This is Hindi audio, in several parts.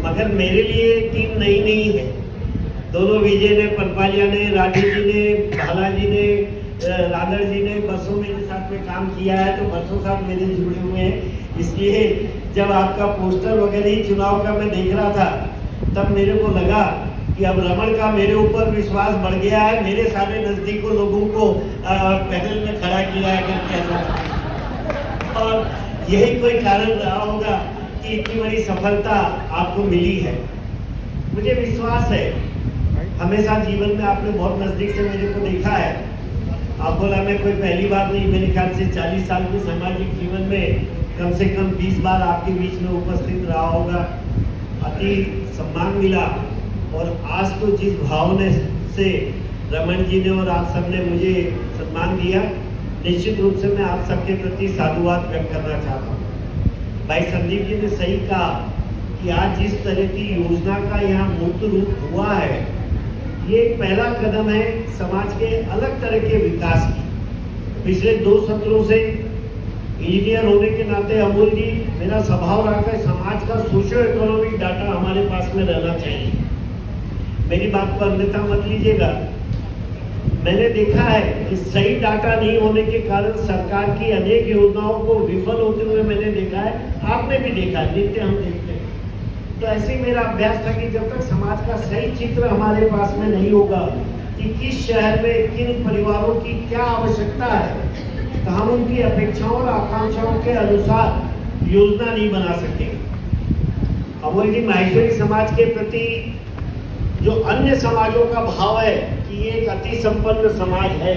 मगर मेरे लिए टीम नई नहीं है। दोनों विजय ने, पनपालिया ने, राजेश जी ने, बालाजी ने, राधर जी ने बरसों मेरे साथ में काम किया है, तो बरसों साथ मेरे जुड़े हुए हैं। इसलिए जब आपका पोस्टर वगैरह ही चुनाव का मैं देख रहा था, तब मेरे को लगा कि अब रमन का मेरे ऊपर विश्वास बढ़ गया है। मेरे सारे नजदीकों लोगों को पैनल में खड़ा किया है करके ऐसा, और यही कोई कारण रहा होगा कि इतनी बड़ी सफलता आपको मिली है। मुझे विश्वास है, हमेशा जीवन में आपने बहुत नजदीक से मेरे को देखा है। अकोला में कोई पहली बार नहीं, मेरे ख्याल से 40 साल के सामाजिक जीवन में कम से कम 20 बार आपके बीच में उपस्थित रहा होगा। अति सम्मान मिला, और आज तो जिस भावना से रमन जी ने और आप सबने मुझे सम्मान दिया, निश्चित रूप से मैं आप सबके प्रति साधुवाद व्यक्त करना चाहता हूँ। भाई संदीप जी ने सही कहा कि आज जिस तरह की योजना का यहाँ मूर्त रूप हुआ है, ये एक पहला कदम है समाज के अलग तरह के विकास की। पिछले 2 सत्रों से इंजीनियर होने के नाते अमूल जी, मेरा स्वभाव रहा है समाज का सोशियो इकोनॉमिक डाटा हमारे पास में रहना चाहिए। मेरी बात को अन्यथा मत लीजिएगा। मैंने देखा है कि सही डाटा नहीं होने के कारण सरकार की अनेक योजनाओं को विफल होते हुए मैंने देखा है, आपने भी देखा है, नित्य हम देखते हैं। तो ऐसे ही मेरा अभ्यास था कि जब तक समाज का सही चित्र हमारे पास में नहीं होगा कि किस शहर में किन परिवारों की क्या आवश्यकता है, तो हम उनकी अपेक्षाओं और आकांक्षाओं के अनुसार योजना नहीं बना सकते। अमोल जी, माहेश्वरी समाज के प्रति जो अन्य समाजों का भाव है कि ये एक अति संपन्न समाज है,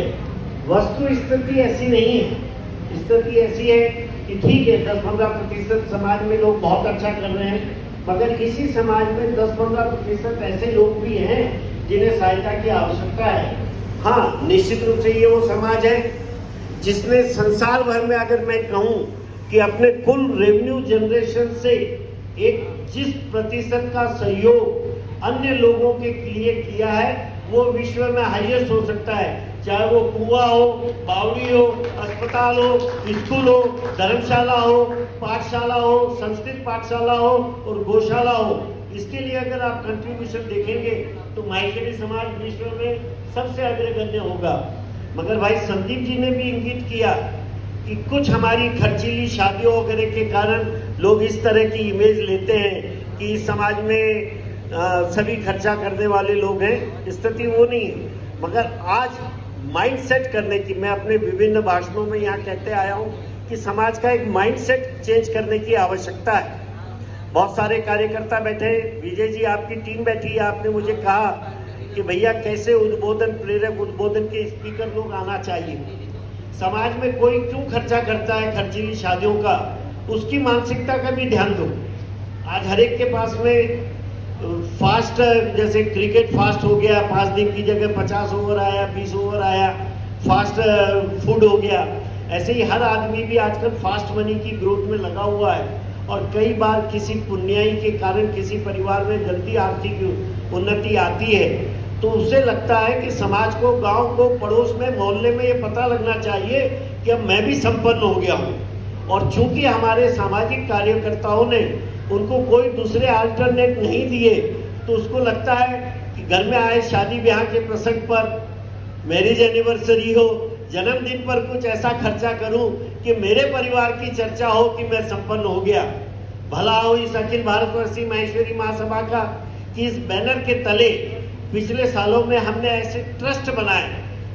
वस्तु स्थिति ऐसी नहीं है। स्थिति ऐसी है कि ठीक है 10-15% समाज में लोग बहुत अच्छा कर रहे हैं, मगर इसी समाज में 10-15% ऐसे लोग भी हैं जिन्हें सहायता की आवश्यकता है। हाँ, निश्चित रूप से ये वो समाज है जिसने संसार भर में, अगर मैं कहूँ कि अपने कुल रेवेन्यू जनरेशन से एक जिस प्रतिशत का सहयोग अन्य लोगों के लिए किया है, वो विश्व में हाईएस्ट हो सकता है। चाहे वो कुआं हो, बावड़ी हो, अस्पताल हो, स्कूल हो, धर्मशाला हो, पाठशाला हो, संस्कृत पाठशाला हो और गौशाला हो। इसके लिए अगर आप कंट्रीब्यूशन देखेंगे तो माहेश्वरी समाज विश्व में सबसे अग्रगण्य होगा। मगर भाई संदीप जी ने भी इंगित किया कि कुछ हमारी खर्चीली शादियों वगैरह के कारण लोग इस तरह की इमेज लेते हैं कि इस समाज में सभी खर्चा करने वाले लोग हैं। स्थिति वो नहीं है, मगर आज माइंड सेट करने की, मैं अपने विभिन्न भाषणों में यहाँ कहते आया हूँ कि समाज का एक माइंड सेट चेंज करने की आवश्यकता है। बहुत सारे कार्यकर्ता बैठे हैं, विजय जी आपकी टीम बैठी है, आपने मुझे कहा कि भैया कैसे उद्बोधन, प्रेरक उद्बोधन के स्पीकर लोग आना चाहिए। समाज में कोई क्यों खर्चा करता है खर्चीली शादियों का, उसकी मानसिकता का भी ध्यान दो। आज हर एक के पास में फास्ट, जैसे क्रिकेट फास्ट हो गया, 5 दिन की जगह 50 ओवर आया, 20 ओवर आया, फास्ट फूड हो गया। ऐसे ही हर आदमी भी आजकल फास्ट मनी की ग्रोथ में लगा हुआ है, और कई बार किसी पुण्याई के कारण किसी परिवार में जल्दी आर्थिक उन्नति आती है तो उसे लगता है कि समाज को, गांव को, पड़ोस में, मोहल्ले में ये पता लगना चाहिए कि अब मैं भी संपन्न हो गया हूँ। और चूंकि हमारे सामाजिक कार्यकर्ताओं ने उनको कोई दूसरे अल्टरनेट नहीं दिए, तो उसको लगता है कि घर में आए शादी ब्याह के प्रसंग पर, मैरिज एनिवर्सरी हो, जन्मदिन पर कुछ ऐसा खर्चा करूं कि मेरे परिवार की चर्चा हो कि मैं संपन्न हो गया। भला हो इस अखिल भारतवर्षीय माहेश्वरी महासभा का कि इस बैनर के तले पिछले सालों में हमने ऐसे ट्रस्ट बनाए,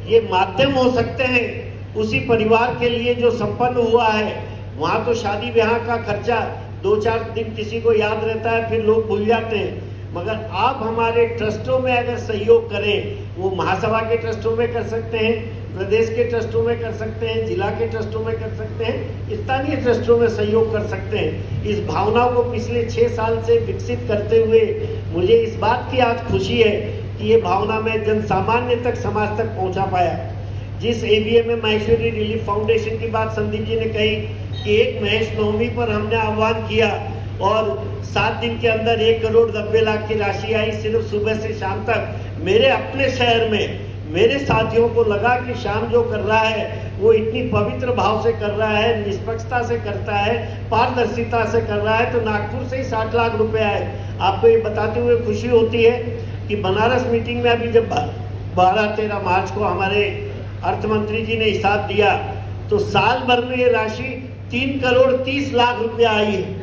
ये माध्यम हो सकते हैं उसी परिवार के लिए जो संपन्न हुआ है। वहाँ तो शादी ब्याह का खर्चा 2-4 दिन किसी को याद रहता है, फिर लोग भूल जाते हैं, मगर आप हमारे ट्रस्टों में अगर सहयोग करें, वो महासभा के ट्रस्टों में कर सकते हैं, प्रदेश के ट्रस्टों में कर सकते हैं, जिला के ट्रस्टों में कर सकते हैं, स्थानीय ट्रस्टों में सहयोग कर सकते हैं। इस भावना को पिछले 6 साल से विकसित करते हुए मुझे इस बात की आज खुशी है कि ये भावना मैं जन सामान्य तक, समाज तक पहुंचा पाया। जिस ABM में माहेश्वरी रिलीफ फाउंडेशन की बात संदीप जी ने कही कि 1 महेश नवमी पर हमने आह्वान किया और 7 दिन के अंदर 1 करोड़ 90 लाख की राशि आई, सिर्फ सुबह से शाम तक। मेरे अपने शहर में मेरे साथियों को लगा कि श्याम जो कर रहा है वो इतनी पवित्र भाव से कर रहा है, निष्पक्षता से करता है, पारदर्शिता से कर रहा है, तो नागपुर से ही 60 लाख रुपए आए। आपको ये बताते हुए खुशी होती है कि बनारस मीटिंग में अभी जब 12-13 मार्च को हमारे अर्थ मंत्री जी ने हिसाब दिया तो साल भर में ये राशि 3 करोड़ 30 लाख रुपया आई है।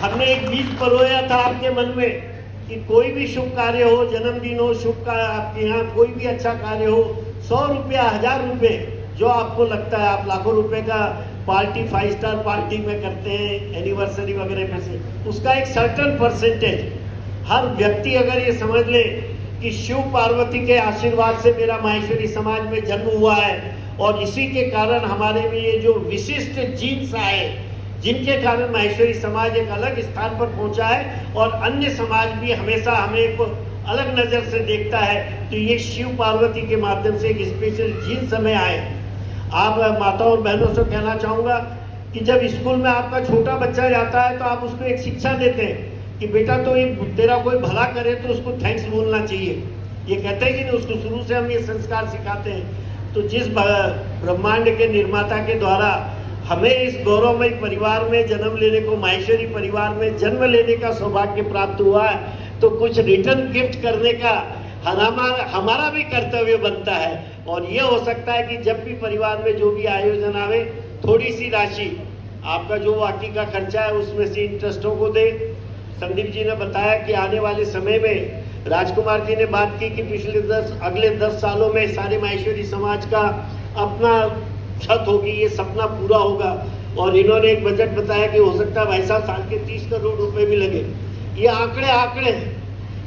हमने एक बीज परोया था आपके मन में कि कोई भी शुभ कार्य हो, जन्मदिन हो, शुभ का आपके यहाँ कोई भी अच्छा कार्य हो, 100 रुपया, 1000 रुपये, जो आपको लगता है, आप लाखों रुपए का पार्टी 5 स्टार पार्टी में करते हैं एनिवर्सरी वगैरह में से, उसका एक सर्टन परसेंटेज हर व्यक्ति अगर ये समझ ले कि शिव पार्वती के आशीर्वाद से मेरा माहेश्वरी समाज में जन्म हुआ है और इसी के कारण हमारे में ये जो विशिष्ट जीन्स आए जिनके कारण माहेश्वरी समाज एक अलग स्थान पर पहुंचा है और अन्य समाज भी हमेशा हमें एक अलग नजर से देखता है, तो ये शिव पार्वती के माध्यम से एक स्पेशल जीन्स हमें आए। आप माताओं और बहनों से कहना चाहूंगा कि जब स्कूल में आपका छोटा बच्चा जाता है तो आप उसको एक शिक्षा देते हैं कि बेटा तो तेरा कोई भला करे तो उसको थैंक्स बोलना चाहिए। ये कहते हैं कि नहीं, उसको शुरू से हम ये संस्कार सिखाते हैं। तो जिस ब्रह्मांड के निर्माता के द्वारा हमें इस गौरवमय परिवार में जन्म लेने को, माहेश्वरी परिवार में जन्म लेने का सौभाग्य प्राप्त हुआ है, तो कुछ रिटर्न गिफ्ट करने का हमारा भी कर्तव्य बनता है। और यह हो सकता है कि जब भी परिवार में जो भी आयोजन आवे, थोड़ी सी राशि आपका जो बाकी का खर्चा है उसमें से इंटरेस्टों को दे। संदीप जी ने बताया कि आने वाले समय में, राजकुमार जी ने बात की कि अगले 10 सालों में सारे माहेश्वरी समाज का अपना छत होगी, ये सपना पूरा होगा। और इन्होंने एक बजट बताया कि हो सकता है भाई साहब साल के 30 करोड़ रुपए भी लगे। ये आंकड़े हैं।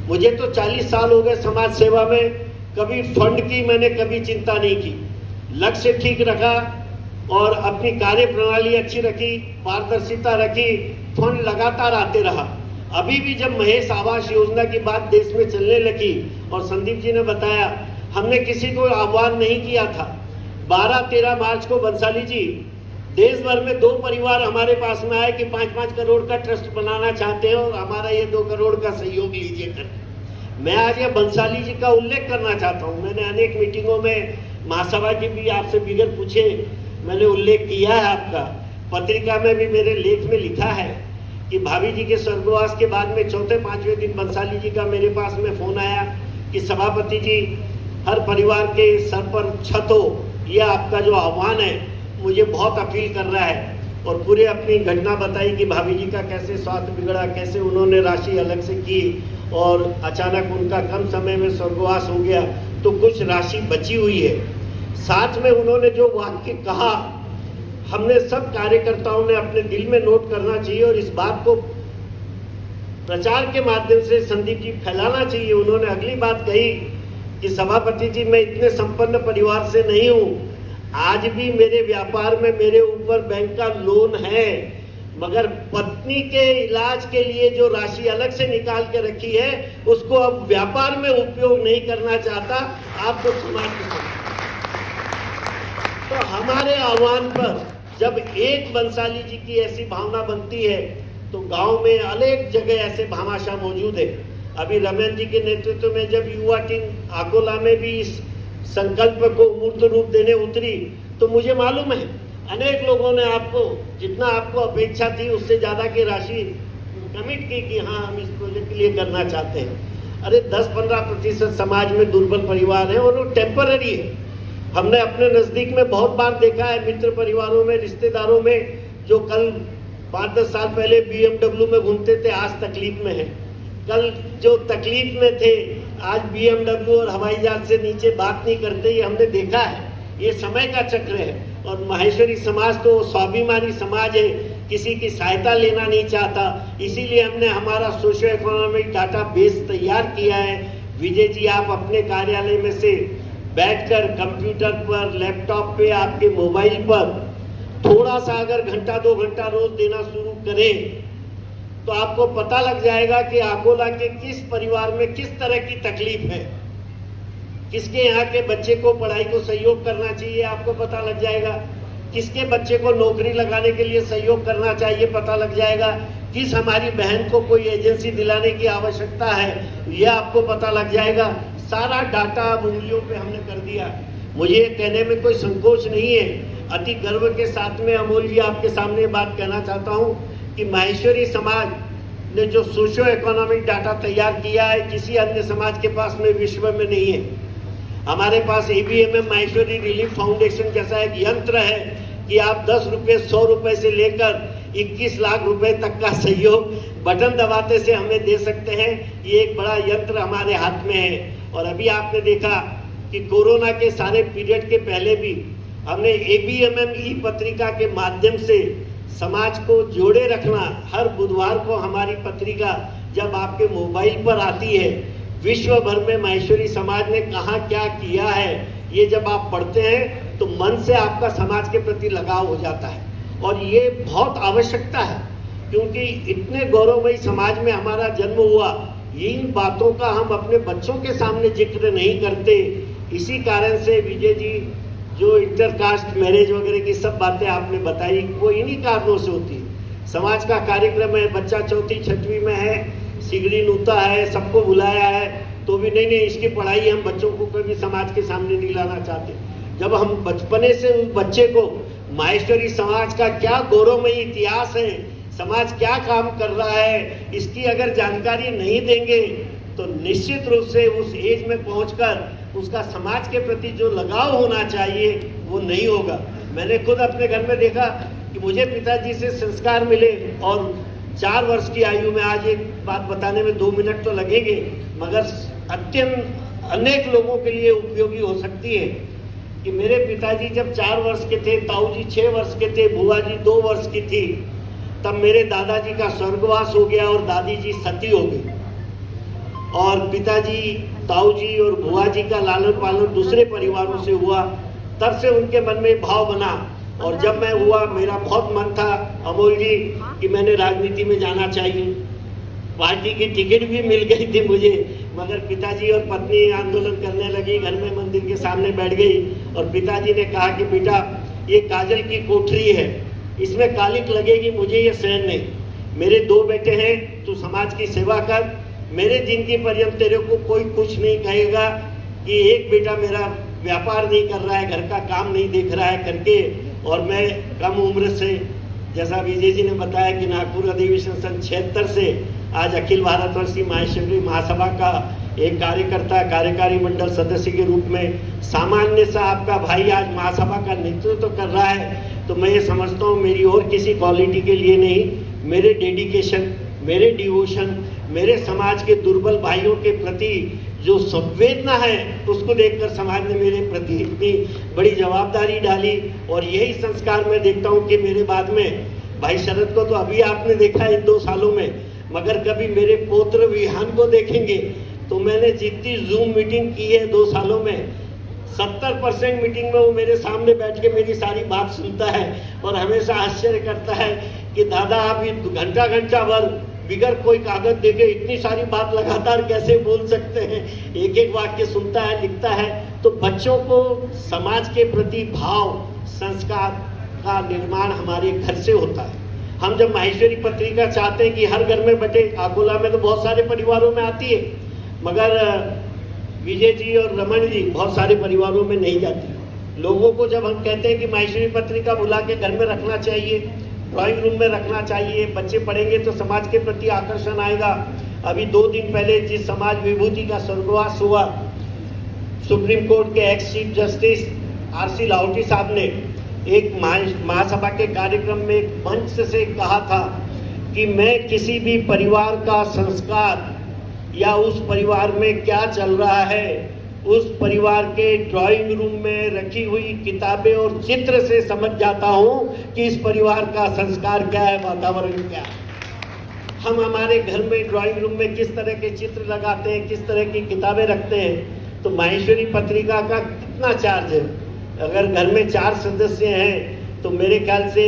मुझे तो 40 साल हो गए समाज सेवा में, कभी फंड की मैंने कभी चिंता नहीं की। लक्ष्य ठीक रखा और अपनी कार्य प्रणाली अच्छी रखी, पारदर्शिता रखी, फंड लगातार आते रहा। अभी भी जब महेश आवास योजना की बात देश में चलने लगी और संदीप जी ने बताया, हमने किसी को आह्वान नहीं किया था। 12-13 मार्च को बंसाली जी, देश भर में 2 परिवार हमारे पास में आए कि 5-5 करोड़ का ट्रस्ट बनाना चाहते हैं और हमारा ये 2 करोड़ का सहयोग लीजिए कर। मैं आज ये बंसाली जी का उल्लेख करना चाहता हूँ। मैंने अनेक मीटिंगों में, महासभा की भी आपसे बिगड़ पूछे मैंने उल्लेख किया है आपका। पत्रिका में भी मेरे लेख में लिखा है कि भाभी जी के स्वर्गवास के बाद में 4-5वें दिन बंसाली जी का मेरे पास में फोन आया कि सभापति जी, हर परिवार के सर पर छत हो, यह आपका जो आह्वान है मुझे बहुत अपील कर रहा है। और पूरे अपनी घटना बताई कि भाभी जी का कैसे स्वास्थ्य बिगड़ा, कैसे उन्होंने राशि अलग से की और अचानक उनका कम समय में स्वर्गवास हो गया, तो कुछ राशि बची हुई है। साथ में उन्होंने जो वाक्य कहा, हमने सब कार्यकर्ताओं ने अपने दिल में नोट करना चाहिए और इस बात को प्रचार के माध्यम से संदीप जी फैलाना चाहिए। उन्होंने अगली बात कही कि सभापति जी, मैं इतने संपन्न परिवार से नहीं हूँ, आज भी मेरे व्यापार में मेरे ऊपर बैंक का लोन है, मगर पत्नी के इलाज के लिए जो राशि अलग से निकाल के रखी है उसको अब व्यापार में उपयोग नहीं करना चाहता। आपको समाज के तो हमारे आह्वान पर जब एक बंसाली जी की ऐसी भावना बनती है तो गांव में अनेक जगह ऐसे भामाशाह मौजूद है। अभी रमेन जी के नेतृत्व में जब युवा टीम आकोला में भी इस संकल्प को मूर्त रूप देने उतरी, तो मुझे मालूम है अनेक लोगों ने आपको, जितना आपको अपेक्षा थी उससे ज्यादा की राशि कमिट की कि हाँ हम इस प्रोजेक्ट के लिए करना चाहते हैं। अरे 10-15% समाज में दुर्बल परिवार है और वो टेम्पररी है। हमने अपने नजदीक में बहुत बार देखा है, मित्र परिवारों में, रिश्तेदारों में, जो कल 5-10 साल पहले BMW में घूमते थे आज तकलीफ में है, कल जो तकलीफ में थे आज BMW और हवाई जहाज से नीचे बात नहीं करते, ये हमने देखा है। ये समय का चक्र है। और माहेश्वरी समाज तो स्वाभिमानी समाज है, किसी की सहायता लेना नहीं चाहता। इसीलिए हमने हमारा सोशो इकोनॉमिक डाटा बेस तैयार किया है। विजय जी, आप अपने कार्यालय में से बैठकर कंप्यूटर पर, लैपटॉप पे, आपके मोबाइल पर थोड़ा सा अगर घंटा 2 घंटा रोज देना शुरू करें तो आपको पता लग जाएगा कि अकोला के किस परिवार में किस तरह की तकलीफ है, किसके यहाँ के बच्चे को पढ़ाई को सहयोग करना चाहिए, आपको पता लग जाएगा। किसके बच्चे को नौकरी लगाने के लिए सहयोग करना चाहिए पता लग जाएगा, किस हमारी बहन को कोई एजेंसी दिलाने की आवश्यकता है यह आपको पता लग जाएगा। सारा डाटा उंगलियों पे हमने कर दिया। मुझे ये कहने में कोई संकोच नहीं है, अति गर्व के साथ में अमोल जी आपके सामने बात कहना चाहता हूँ कि माहेश्वरी समाज ने जो सोशो इकोनॉमिक डाटा तैयार किया है किसी अन्य समाज के पास में विश्व में नहीं है। हमारे पास ABMM माहेश्वरी रिलीफ फाउंडेशन जैसा एक यंत्र है कि आप 10 रुपये 100 रुपये से लेकर 21 लाख रुपए तक का सहयोग बटन दबाते से हमें दे सकते हैं। ये एक बड़ा यंत्र हमारे हाथ में है। और अभी आपने देखा कि कोरोना के सारे पीरियड के पहले भी हमने ABMM ई पत्रिका के माध्यम से समाज को जोड़े रखना। हर बुधवार को हमारी पत्रिका जब आपके मोबाइल पर आती है, विश्व भर में माहेश्वरी समाज ने कहाँ क्या किया है ये जब आप पढ़ते हैं तो मन से आपका समाज के प्रति लगाव हो जाता है। और ये बहुत आवश्यकता है क्योंकि इतने गौरवमयी समाज में हमारा जन्म हुआ, इन बातों का हम अपने बच्चों के सामने जिक्र नहीं करते। इसी कारण से विजय जी जो इंटरकास्ट मैरिज वगैरह की सब बातें आपने बताई वो इन्हीं कारणों से होती है। समाज का कार्यक्रम है, बच्चा 4वीं 6वीं में है, सिगड़ी नूता है, सबको बुलाया है तो भी नहीं इसकी पढ़ाई हम बच्चों को कभी समाज के सामने नहीं लाना चाहते। जब हम बचपने से उस बच्चे को माहेश्वरी समाज का क्या गौरवमयी इतिहास है, समाज क्या काम कर रहा है, इसकी अगर जानकारी नहीं देंगे तो निश्चित रूप से उस एज में पहुंचकर उसका समाज के प्रति जो लगाव होना चाहिए वो नहीं होगा। मैंने खुद अपने घर में देखा कि मुझे पिताजी से संस्कार मिले और 4 वर्ष की आयु में, आज एक बात बताने में 2 मिनट तो लगेंगे मगर अत्यंत अनेक लोगों के लिए उपयोगी हो सकती है कि मेरे पिताजी जब 4 वर्ष के थे, ताऊ जी 6 वर्ष के थे, बुआ जी 2 वर्ष की थी, तब मेरे दादाजी का स्वर्गवास हो गया और दादी जी सती हो गई और पिताजी, ताऊ जी और बुआ जी का लालन पालन दूसरे परिवारों से हुआ। तब से उनके मन में भाव बना और जब मैं हुआ मेरा बहुत मन था अमोल जी कि मैंने राजनीति में जाना चाहिए। पार्टी की टिकट भी मिल गई थी मुझे मगर पिताजी और पत्नी आंदोलन करने लगी, घर में मंदिर के सामने बैठ गई और पिताजी ने कहा कि बेटा ये काजल की कोठरी है, इसमें कालिक लगेगी, मुझे ये सहन नहीं। मेरे 2 बेटे हैं, तू समाज की सेवा कर, मेरे जिंदगी पर्यंत तेरे को कोई कुछ नहीं कहेगा कि एक बेटा मेरा व्यापार नहीं कर रहा है, घर का काम नहीं देख रहा है करके। और मैं कम उम्र से, जैसा विजय जी ने बताया कि नागपुर अधिवेशन सन 76 से आज अखिल भारतवर्षीय माहेश्वरी महासभा का एक कार्यकर्ता, कार्यकारी मंडल सदस्य के रूप में सामान्य सा आपका भाई आज महासभा का नेतृत्व कर रहा है, तो मैं ये समझता हूँ मेरी और किसी क्वालिटी के लिए नहीं, मेरे डेडिकेशन, मेरे डिवोशन, मेरे समाज के दुर्बल भाइयों के प्रति जो संवेदना है उसको देखकर समाज ने मेरे प्रति इतनी बड़ी जवाबदारी डाली। और यही संस्कार मैं देखता हूँ कि मेरे बाद में भाई शरद को तो अभी आपने देखा इन 2 सालों में, मगर कभी मेरे पौत्र विहान को देखेंगे तो मैंने जितनी जूम मीटिंग की है 2 सालों में 70% मीटिंग में वो मेरे सामने बैठ के मेरी सारी बात सुनता है और हमेशा आश्चर्य करता है कि दादा आप घंटा घंटा भर बिगर कोई कागज देके इतनी सारी बात लगातार कैसे बोल सकते हैं, एक एक वाक्य सुनता है, लिखता है। तो बच्चों को समाज के प्रति भाव, संस्कार का निर्माण हमारे घर से होता है। हम जब माहेश्वरी पत्रिका चाहते हैं कि हर घर में बटे, अकोला में तो बहुत सारे परिवारों में आती है मगर विजय जी और रमन जी बहुत सारे परिवारों में नहीं जाती। लोगों को जब हम कहते हैं कि माहेश्वरी पत्रिका बुला के घर में रखना चाहिए, ड्राइंग रूम में रखना चाहिए, बच्चे पढ़ेंगे तो समाज के प्रति आकर्षण आएगा। अभी 2 दिन पहले जिस समाज विभूति का स्वर्गवास हुआ, सुप्रीम कोर्ट के ex chief justice RC Lahoti साहब ने एक महासभा के कार्यक्रम में एक मंच से कहा था कि मैं किसी भी परिवार का संस्कार या उस परिवार में क्या चल रहा है उस परिवार के ड्राइंग रूम में रखी हुई किताबें और चित्र से समझ जाता हूं कि इस परिवार का संस्कार क्या है, वातावरण क्या है। हम हमारे घर में ड्राइंग रूम में किस तरह के चित्र लगाते हैं, किस तरह की किताबें रखते हैं, तो माहेश्वरी पत्रिका का कितना चार्ज है। अगर घर में 4 सदस्य हैं तो मेरे ख्याल से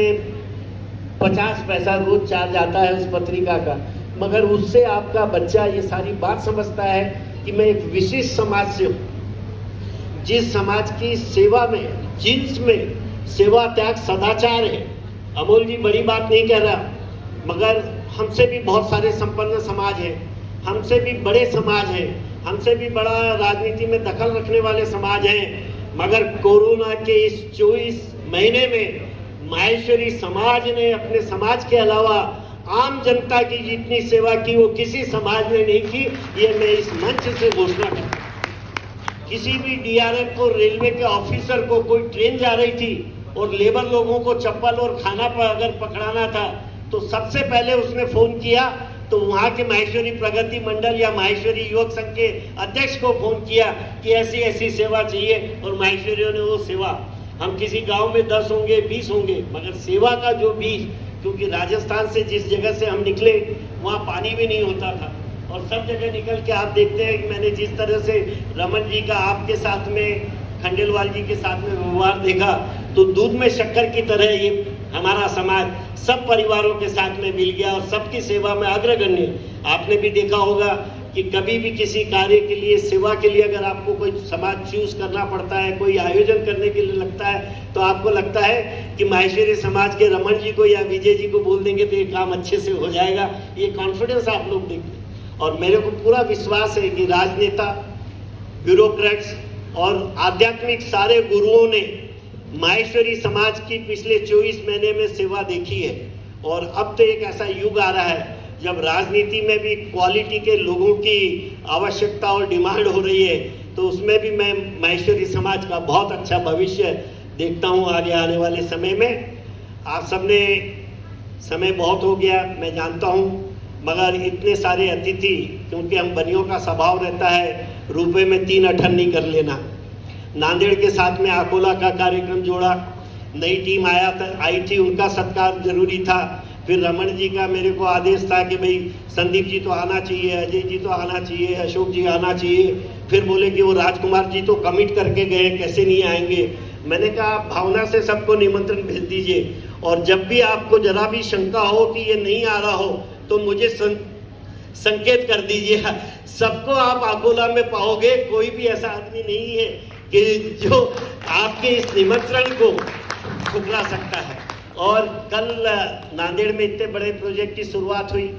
50 पैसा रोज चार्ज आता है उस पत्रिका का, मगर उससे आपका बच्चा ये सारी बात समझता है कि मैं एक विशिष्ट समाज से हूँ, जिस समाज की सेवा में, जिन्स में सेवा त्याग सदाचार है। अमोल जी बड़ी बात नहीं कह रहा, मगर हमसे भी बहुत सारे संपन्न समाज है, हमसे भी बड़े समाज है, हमसे भी बड़ा राजनीति में दखल रखने वाले समाज हैं, मगर कोरोना के इस 24 महीने में माहेश्वरी समाज ने अपने समाज के अलावा आम जनता की जितनी सेवा की वो किसी समाज ने नहीं की। ये मैं इस मंच से घोषणा करता हूं। किसी भी डीआरएफ को, रेलवे के ऑफिसर को कोई ट्रेन जा रही थी और लेबर लोगों को चप्पल और खाना पर अगर पकड़ाना था तो सबसे पहले उसने फोन किया तो वहां के माहेश्वरी प्रगति मंडल या माहेश्वरी युवक संघ के अध्यक्ष को फोन किया कि ऐसी ऐसी सेवा चाहिए, और माहेश्वरियों ने वो सेवा, हम किसी गांव में 10 होंगे 20 होंगे, मगर सेवा का जो बीज, क्योंकि राजस्थान से जिस जगह से हम निकले वहाँ पानी भी नहीं होता था, और सब जगह निकल के आप देखते हैं कि मैंने जिस तरह से रमन जी का आपके साथ में, खंडेलवाल जी के साथ में व्यवहार देखा, तो दूध में शक्कर की तरह ये हमारा समाज सब परिवारों के साथ में मिल गया और सबकी सेवा में अग्रगण्य। आपने भी देखा होगा कि कभी भी किसी कार्य के लिए, सेवा के लिए अगर आपको कोई समाज चूज करना पड़ता है, कोई आयोजन करने के लिए लगता है, तो आपको लगता है कि माहेश्वरी समाज के रमन जी को या विजय जी को बोल देंगे तो ये काम अच्छे से हो जाएगा। ये कॉन्फिडेंस आप लोग देखते, और मेरे को पूरा विश्वास है कि राजनेता, ब्यूरोक्रेट्स और आध्यात्मिक सारे गुरुओं ने माहेश्वरी समाज की पिछले 24 महीने में सेवा देखी है, और अब तो एक ऐसा युग आ रहा है जब राजनीति में भी क्वालिटी के लोगों की आवश्यकता और डिमांड हो रही है, तो उसमें भी मैं माहेश्वरी समाज का बहुत अच्छा भविष्य देखता हूं आगे आने वाले समय में। आप सबने, समय बहुत हो गया मैं जानता हूं, मगर इतने सारे अतिथि, क्योंकि हम बनियों का स्वभाव रहता है रुपए में 3 अठन नहीं कर लेना। नांदेड़ के साथ में अकोला का कार्यक्रम जोड़ा, नई टीम आई थी, उनका सत्कार जरूरी था। फिर रमन जी का मेरे को आदेश था कि भाई संदीप जी तो आना चाहिए, अजय जी तो आना चाहिए, अशोक जी आना चाहिए। फिर बोले कि वो राजकुमार जी तो कमिट करके गए, कैसे नहीं आएंगे। मैंने कहा भावना से सबको निमंत्रण भेज दीजिए, और जब भी आपको जरा भी शंका हो कि ये नहीं आ रहा हो तो मुझे संकेत कर दीजिए। सबको आप अकोला में पाओगे, कोई भी ऐसा आदमी नहीं है कि जो आपके इस निमंत्रण को ठुकरा सकता है। और कल नांदेड़ में इतने बड़े प्रोजेक्ट की शुरुआत हुई,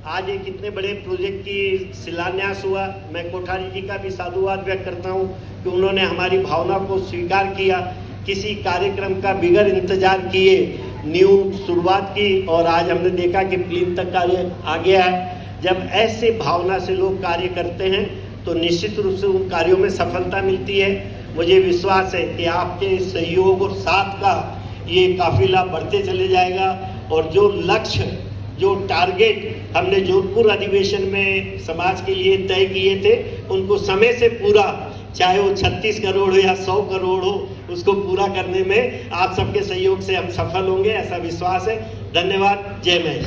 आज एक इतने बड़े प्रोजेक्ट की शिलान्यास हुआ। मैं कोठारी जी का भी साधुवाद व्यक्त करता हूं कि उन्होंने हमारी भावना को स्वीकार किया, किसी कार्यक्रम का बिगैर इंतजार किए न्यू शुरुआत की, और आज हमने देखा कि प्लीन तक कार्य आ गया है। जब ऐसे भावना से लोग कार्य करते हैं तो निश्चित रूप से उन कार्यों में सफलता मिलती है। मुझे विश्वास है कि आपके सहयोग और साथ का ये काफिला बढ़ते चले जाएगा, और जो लक्ष्य, जो टारगेट हमने जोधपुर अधिवेशन में समाज के लिए तय किए थे, उनको समय से पूरा, चाहे वो 36 करोड़ हो या 100 करोड़ हो, उसको पूरा करने में आप सबके सहयोग से हम सफल होंगे, ऐसा विश्वास है। धन्यवाद। जय महेश।